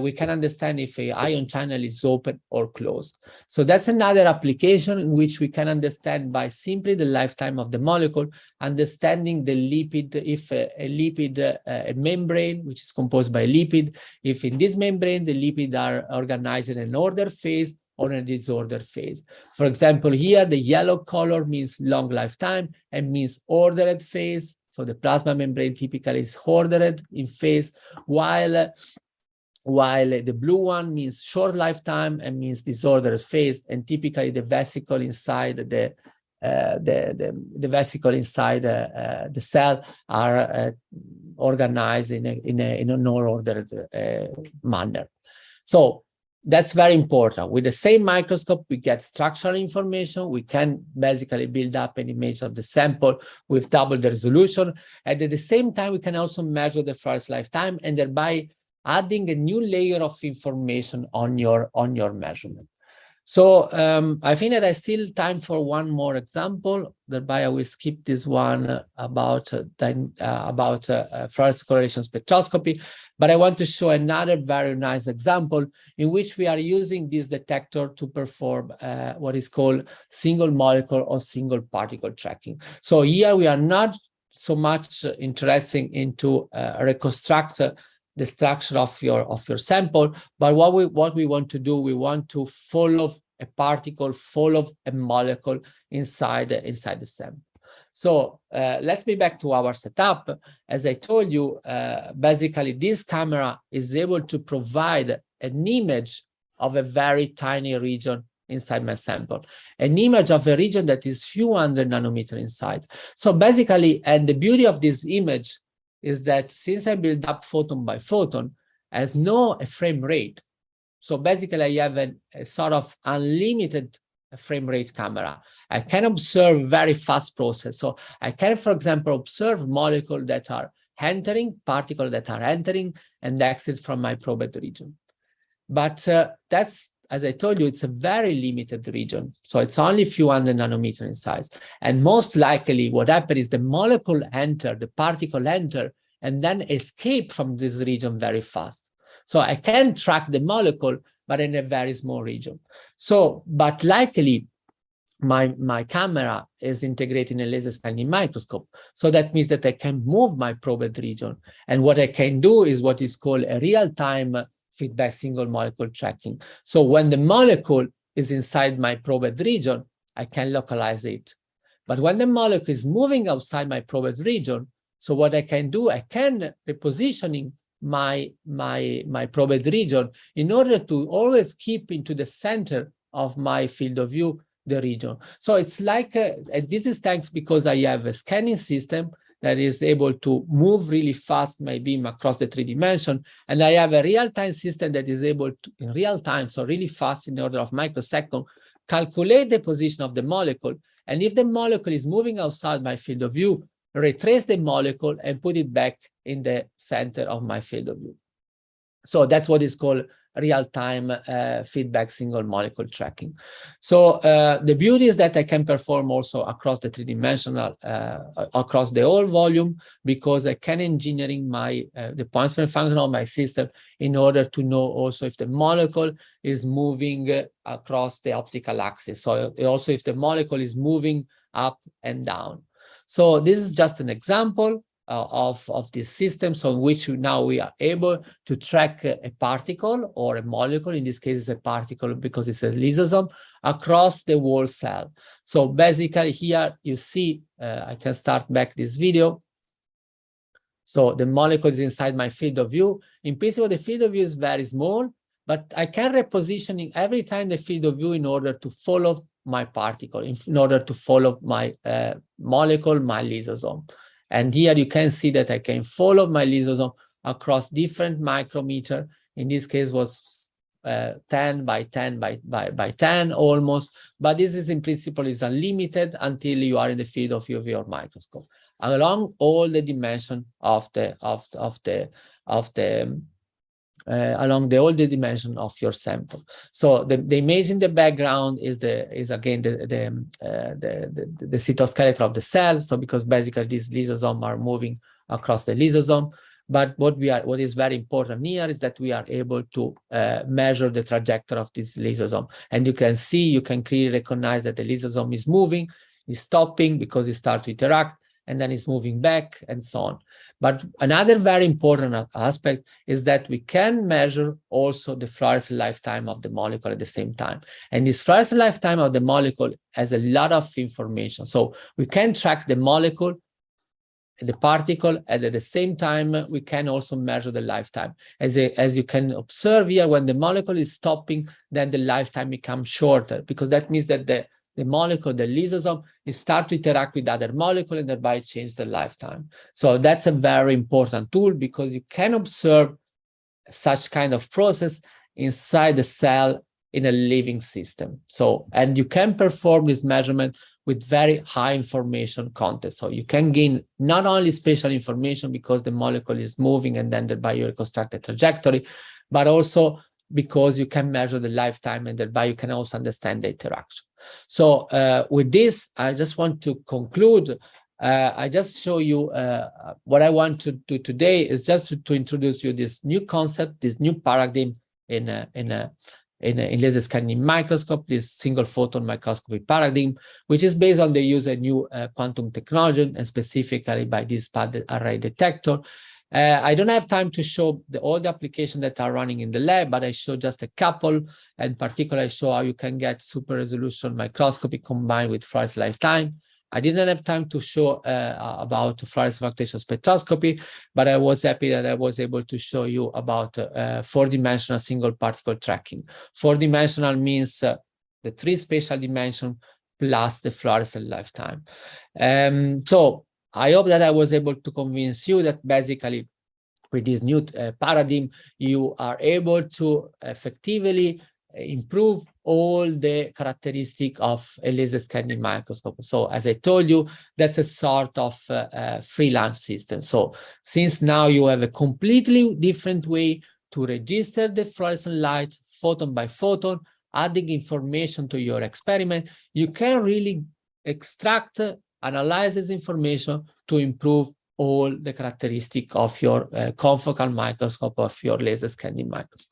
B: we can understand if an ion channel is open or closed. So that's another application in which we can understand by simply the lifetime of the molecule, understanding the lipid, if a membrane, which is composed by lipid, if in this membrane, the lipids are organized in an order phase or in a disorder phase. For example, here, the yellow color means long lifetime and means ordered phase. So the plasma membrane typically is ordered in phase, while the blue one means short lifetime and means disordered phase, and typically the vesicle inside the the vesicle inside the cell are organized in an ordered manner. So that's very important. With the same microscope, we get structural information. We can basically build up an image of the sample with double the resolution. And at the same time, we can also measure the fluorescence lifetime and thereby adding a new layer of information on your measurement. So I think that I still time for one more example. Thereby, I will skip this one about fluorescence correlation spectroscopy. But I want to show another very nice example in which we are using this detector to perform what is called single molecule or single particle tracking. So here we are not so much interested into reconstruct the structure of your sample, but what we want to do, we want to follow a particle, follow a molecule inside the sample. So let's be back to our setup. As I told you, basically this camera is able to provide an image of a very tiny region inside my sample, an image of a region that is few hundred nanometers in size. So basically, and the beauty of this image is that since I build up photon by photon, has no frame rate. So basically, I have a sort of unlimited frame rate camera. I can observe very fast process. So I can, for example, observe molecules that are entering, particles that are entering and exit from my probed region. But that's, as I told you, it's a very limited region. So it's only a few hundred nanometers in size. And most likely what happens is the molecule enter, the particle enter, and then escape from this region very fast. So I can track the molecule, but in a very small region. So, but likely my camera is integrated in a laser scanning microscope. So that means that I can move my probed region. And what I can do is what is called a real-time feedback single molecule tracking. So when the molecule is inside my probed region, I can localize it. But when the molecule is moving outside my probed region, so what I can do, I can repositioning my probed region in order to always keep into the center of my field of view the region. So it's like, this is thanks because I have a scanning system that is able to move really fast my beam across the 3 dimension. And I have a real-time system that is able to, in real time, so really fast in the order of microsecond, calculate the position of the molecule. And if the molecule is moving outside my field of view, retrace the molecule and put it back in the center of my field of view. So that's what is called real-time feedback single molecule tracking. So the beauty is that I can perform also across the 3-dimensional, across the whole volume, because I can engineering the point span function of my system in order to know also if the molecule is moving across the optical axis. So also if the molecule is moving up and down. So this is just an example of this system, so in which now we are able to track a particle or a molecule, in this case it's a particle because it's a lysosome, across the whole cell. So basically here you see, I can start back this video. So the molecule is inside my field of view. In principle, the field of view is very small, but I can repositioning every time the field of view in order to follow my particle, in order to follow my molecule, my lysosome. And here you can see that I can follow my lysosome across different micrometer. In this case was 10 by 10 by 10 almost. But this is in principle is unlimited until you are in the field of view of your microscope, along all the dimension of along all the dimension of your sample. So the image in the background is again the cytoskeleton of the cell. So because basically these lysosomes are moving across the lysosome, but what is very important here is that we are able to measure the trajectory of this lysosome, and you can see, you can clearly recognize that the lysosome is moving, is stopping because it starts to interact, and then it's moving back and so on. But another very important aspect is that we can measure also the fluorescence lifetime of the molecule at the same time. And this fluorescence lifetime of the molecule has a lot of information. So we can track the molecule, the particle, and at the same time, we can also measure the lifetime. As you can observe here, when the molecule is stopping, then the lifetime becomes shorter, because that means that the the molecule, the lysosome, it starts to interact with other molecules and thereby change the lifetime. So that's a very important tool because you can observe such kind of process inside the cell in a living system. So, and you can perform this measurement with very high information content. So you can gain not only spatial information because the molecule is moving and then thereby you reconstruct the trajectory, but also because you can measure the lifetime and thereby you can also understand the interaction. So with this, I just want to conclude. I just show you what I want to do today is just to introduce you this new concept, this new paradigm in laser scanning microscope, this single photon microscopy paradigm, which is based on the use of new quantum technology and specifically by this pattern array detector. I don't have time to show all the applications that are running in the lab, but I show just a couple, and particularly I show how you can get super resolution microscopy combined with fluorescence lifetime. I didn't have time to show about fluorescence fluctuation spectroscopy, but I was happy that I was able to show you about 4-dimensional single particle tracking. 4-dimensional means the 3 spatial dimensions plus the fluorescence lifetime. So I hope that I was able to convince you that basically with this new paradigm, you are able to effectively improve all the characteristics of a laser scanning microscope. So as I told you, that's a sort of freelance system. So since now you have a completely different way to register the fluorescent light photon by photon, adding information to your experiment, you can really extract, analyze this information to improve all the characteristics of your confocal microscope, of your laser scanning microscope.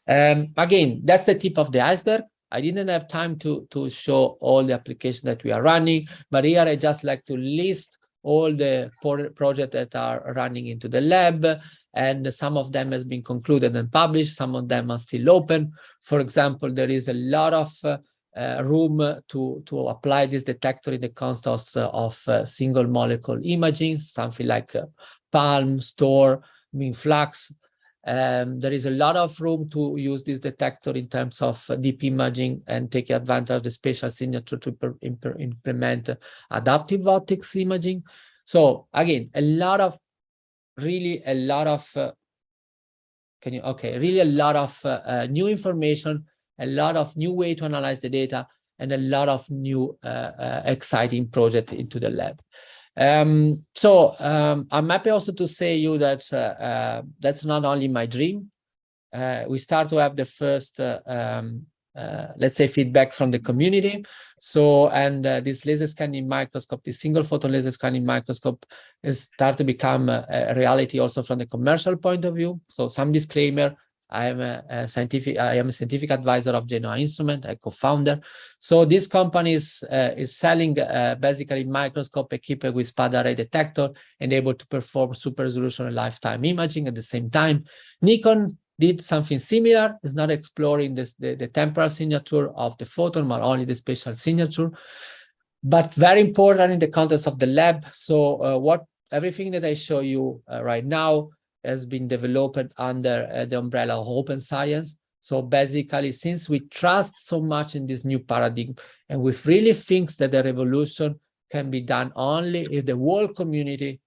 B: Again, that's the tip of the iceberg. I didn't have time to show all the applications that we are running, but here I just like to list all the projects that are running into the lab, and some of them has been concluded and published. Some of them are still open. For example, there is a lot of room to apply this detector in the context of single molecule imaging, something like Palm, STOR, MinFlux. There is a lot of room to use this detector in terms of deep imaging and take advantage of the spatial signature to implement adaptive optics imaging. So again, really a lot of new information, a lot of new way to analyze the data, and a lot of new exciting projects into the lab. I'm happy also to say you that that's not only my dream. We start to have the first, let's say, feedback from the community. So, and this laser scanning microscope, this single photon laser scanning microscope, is start to become a reality also from the commercial point of view. So, some disclaimer. I am a scientific advisor of Genoa Instrument, a co-founder. So this company is selling basically microscope equipped with SPAD array detector and able to perform super resolution and lifetime imaging at the same time. Nikon did something similar. It's not exploring the temporal signature of the photon, but only the spatial signature. But very important in the context of the lab. So everything that I show you right now has been developed under the umbrella of open science. So basically, since we trust so much in this new paradigm, and we really think that the revolution can be done only if the whole community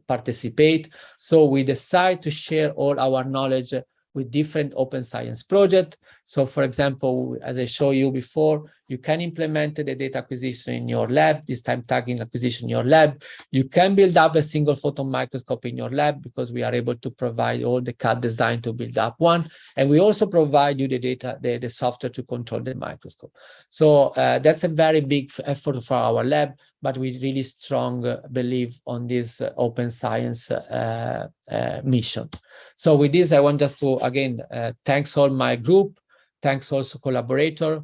B: participate, so we decide to share all our knowledge with different open science projects. So for example, as I showed you before, you can implement the data acquisition in your lab, this time tagging acquisition in your lab. You can build up a single photon microscope in your lab because we are able to provide all the CAD design to build up one. And we also provide you the data, the software to control the microscope. So that's a very big effort for our lab, but we really strong believe on this open science mission. So with this, I want just to, again, thanks all my group, thanks also collaborator,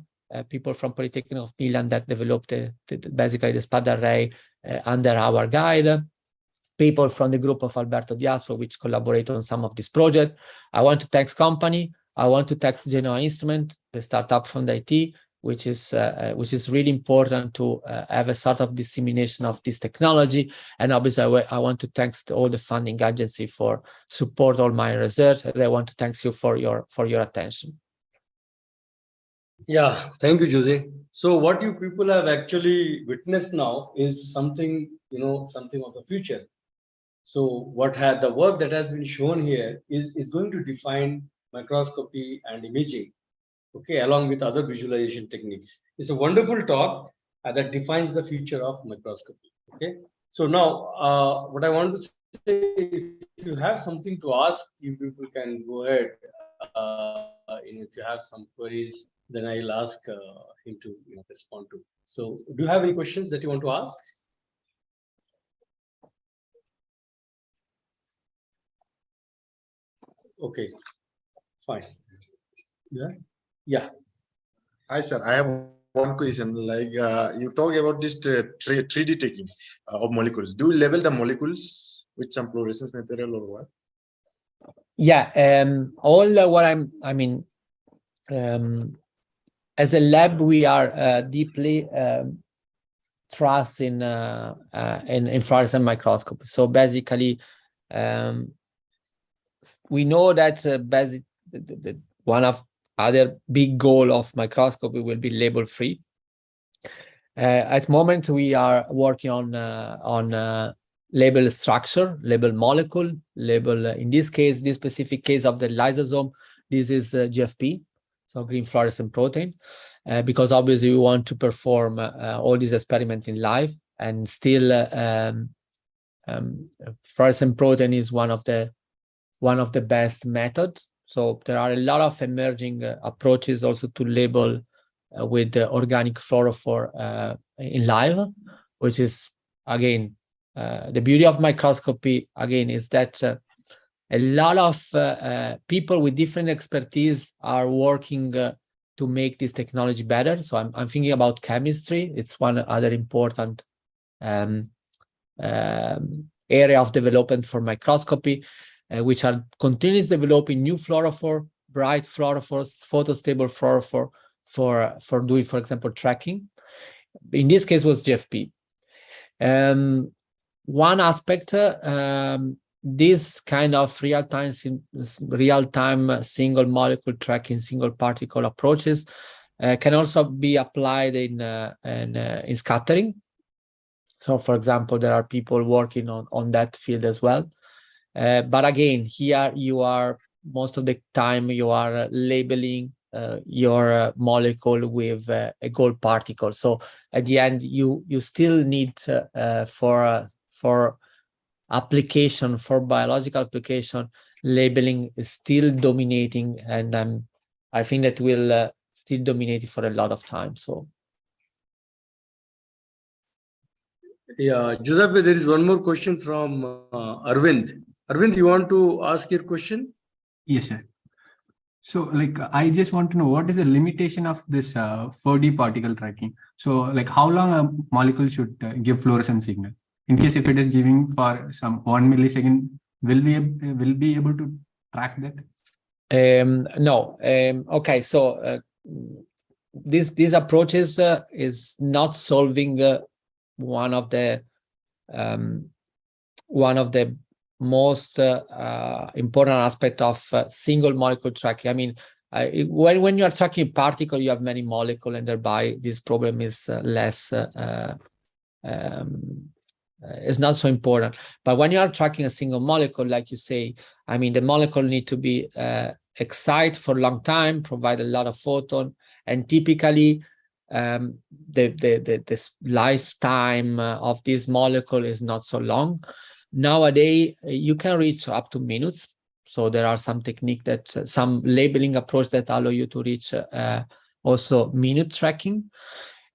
B: people from Polytechnic of Milan that developed basically the SPAD array under our guide, people from the group of Alberto Diaspora, which collaborate on some of this project. I want to thank company. I want to thank Genoa Instrument, the startup from the IT, which is really important to have a sort of dissemination of this technology. And obviously, I want to thank all the funding agency for support all my research. And I want to thank you for your attention.
A: Yeah, thank you, Jose. So what you people have actually witnessed now is something, something of the future. So what had the work that has been shown here is going to define microscopy and imaging, okay, along with other visualization techniques. It's a wonderful talk that defines the future of microscopy. Okay. So now, what I want to say, if you have something to ask, you people can go ahead. If you have some queries, then I'll ask him to respond to. So, do you have any questions that you want to ask? Okay, fine. Yeah. Yeah.
C: Hi, sir. I have one question. Like you talk about this 3D taking of molecules. Do you label the molecules with some fluorescence material or what?
B: Yeah, all what I mean, as a lab, we are deeply trust in fluorescent microscopy. So basically, we know that one of other big goal of microscopy will be label free. At the moment, we are working on label structure, label molecule, label, in this case, this specific case of the lysosome, this is GFP, so green fluorescent protein, because obviously we want to perform all these experiments in live, and still fluorescent protein is one of the best methods. So there are a lot of emerging approaches also to label with the organic fluorophore in live, which is, again, the beauty of microscopy, again, is that a lot of people with different expertise are working to make this technology better. So I'm thinking about chemistry. It's one other important area of development for microscopy, which are continuously developing new fluorophore, bright fluorophores, photostable fluorophore for doing, for example, tracking. In this case was GFP. One aspect, this kind of real-time single molecule tracking, single particle approaches can also be applied in scattering. So, for example, there are people working on that field as well. But again, here you are, most of the time, you are labeling your molecule with a gold particle. So at the end, you still need for application, for biological application, labeling is still dominating, and I think that will still dominate for a lot of time. So.
A: Yeah, Giuseppe, there is one more question from Arvind. Arvind, you want to ask your question?
D: Yes, sir. So, like, I just want to know what is the limitation of this 4D particle tracking. So, like, how long a molecule should give fluorescent signal? In case if it is giving for some 1 millisecond, will we be able to track that?
B: No. Okay. So these approaches is not solving one of the most important aspect of single molecule tracking. I mean, when you are tracking particle, you have many molecules, and thereby this problem is less. It's not so important. But when you are tracking a single molecule, like you say, I mean, the molecule need to be excited for a long time, provide a lot of photon, and typically the lifetime of this molecule is not so long. Nowadays, you can reach up to minutes. So there are some technique that some labeling approach that allow you to reach also minute tracking.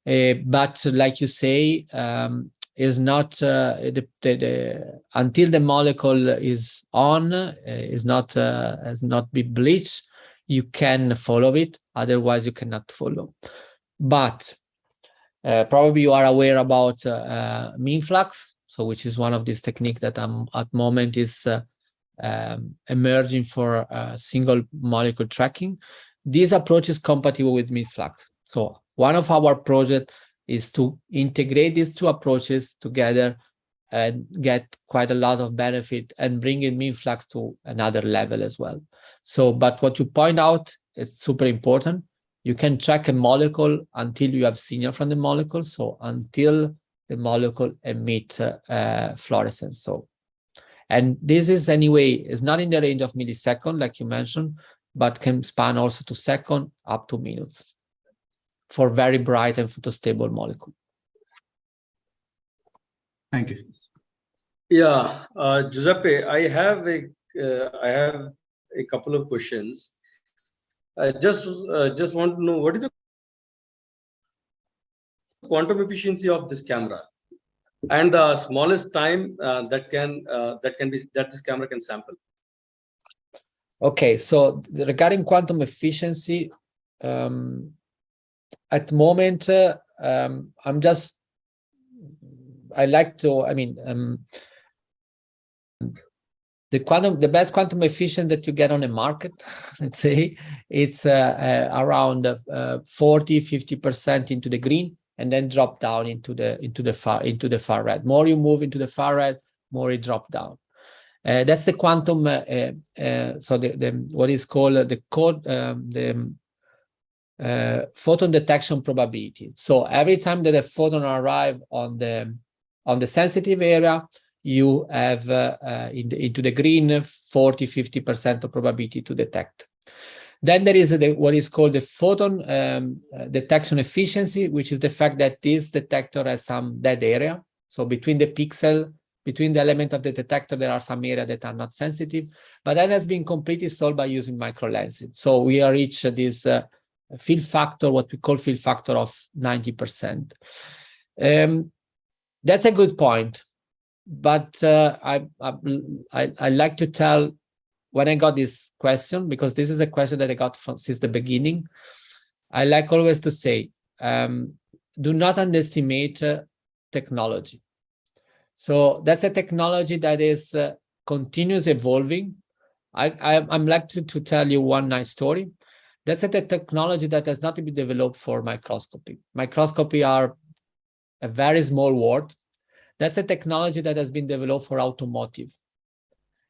B: But like you say, is not until the molecule is on, is not has not been bleached, you can follow it. Otherwise, you cannot follow. But probably you are aware about mean flux, so which is one of these techniques that at the moment is emerging for single molecule tracking. This approach is compatible with mean flux. So one of our projects is to integrate these two approaches together and get quite a lot of benefit and bring in mean flux to another level as well. So, but what you point out is super important. You can track a molecule until you have signal from the molecule, so until the molecule emits fluorescence. So, and this is anyway, is not in the range of milliseconds, like you mentioned, but can span also to seconds up to minutes for very bright and photostable molecule.
D: Thank you.
A: Yeah, Giuseppe, I have a couple of questions. I just want to know, what is the quantum efficiency of this camera and the smallest time that this camera can sample?
B: Okay, so regarding quantum efficiency, at the moment, the best quantum efficiency that you get on the market, let's say, it's around 40–50% into the green, and then drop down into the far red. More you move into the far red, more it drop down. That's the quantum. So what is called the photon detection probability. So every time that a photon arrive on the sensitive area, you have into the green 40–50% of probability to detect. Then there is what is called the photon detection efficiency, which is the fact that this detector has some dead area. So between the pixel, between the element of the detector, there are some areas that are not sensitive, but that has been completely solved by using micro lenses. So we are reach this field factor, what we call field factor of 90%. That's a good point. But I like to tell, when I got this question, because this is a question that I got since the beginning, I like always to say, do not underestimate technology. So that's a technology that is continuous evolving. I'm like to tell you one nice story. That's a technology that has not been developed for microscopy. Microscopy are a very small word. That's a technology that has been developed for automotive.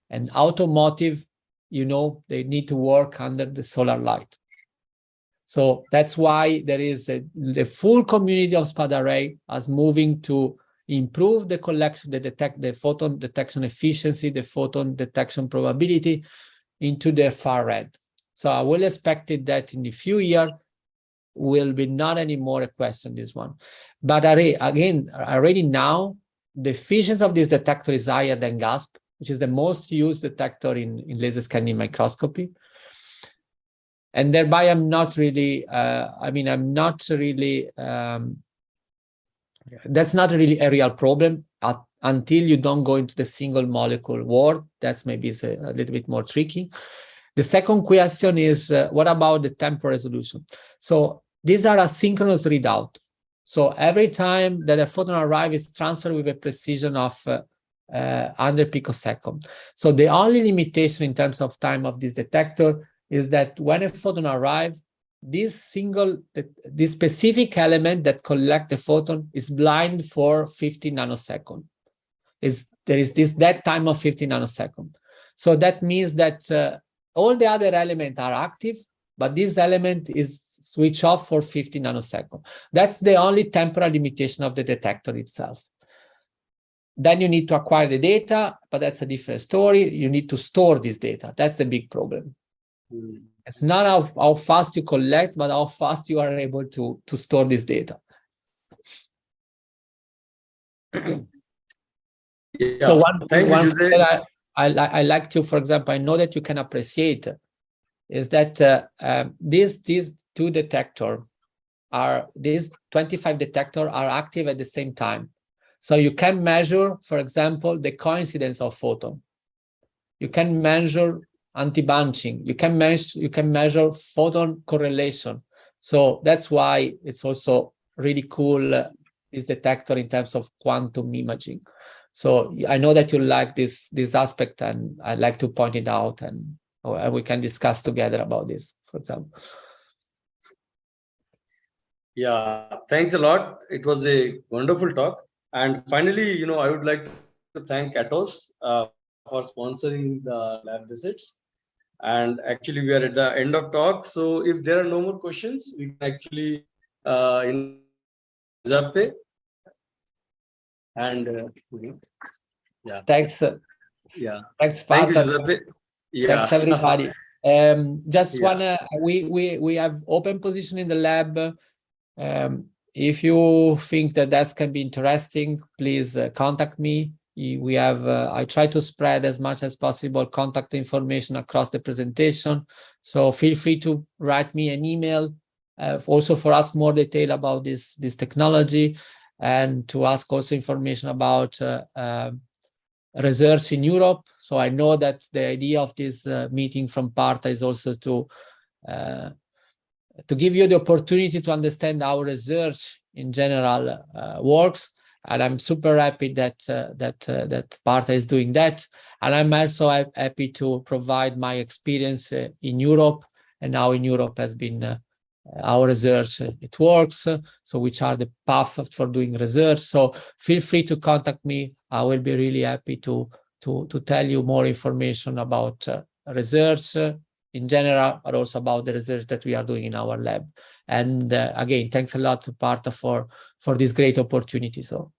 B: And automotive, you know, they need to work under the solar light. So that's why there is the full community of SPAD array as moving to improve the collection, the photon detection efficiency, the photon detection probability into the far red. So I will expect it that in a few years will be not anymore a question, this one. But again, already now, the efficiency of this detector is higher than GASP, which is the most used detector in laser scanning microscopy. And thereby, I'm not really, that's not really a real problem until you don't go into the single molecule world. That's maybe a little bit more tricky. The second question is, what about the temporal resolution? So these are asynchronous readout. So every time that a photon arrives, it's transferred with a precision of 100 picosecond. So the only limitation in terms of time of this detector is that when a photon arrives, this specific element that collects the photon is blind for 50 nanoseconds. There is that time of 50 nanoseconds. So that means that all the other elements are active, but this element is switch off for 50 nanoseconds. That's the only temporal limitation of the detector itself. Then you need to acquire the data, but that's a different story. You need to store this data. That's the big problem. It's not how fast you collect, but how fast you are able to store this data.
A: Yeah.
B: So one
A: thing
B: that I like to, for example, I know that you can appreciate is that these two detectors these 25 detectors are active at the same time. So you can measure, for example, the coincidence of photon. You can measure anti-bunching. You can measure photon correlation. So that's why it's also really cool, this detector in terms of quantum imaging. So I know that you like this aspect, and I'd like to point it out, and we can discuss together about this, for example.
A: Yeah, thanks a lot. It was a wonderful talk. And finally, I would like to thank Atos for sponsoring the lab visits. And actually, we are at the end of talk. So if there are no more questions, we can actually Giuseppe. And yeah.
B: Thanks.
A: Yeah.
B: Thanks,
A: Thank you,
B: Partha.
A: Giuseppe. Yeah.
B: Thanks, everybody. Just
A: Yeah.
B: we have open position in the lab. If you think that can be interesting, please contact me. We have I try to spread as much as possible contact information across the presentation. So feel free to write me an email, also for ask more detail about this technology, and to ask also information about research in Europe. So I know that the idea of this meeting from Partha is also to give you the opportunity to understand how research in general works. And I'm super happy that Partha is doing that. And I'm also happy to provide my experience in Europe, and how in Europe has been our research, it works. So which are the paths for doing research. So feel free to contact me. I will be really happy to tell you more information about research in general, but also about the research that we are doing in our lab. And again, thanks a lot to Partha for this great opportunity. So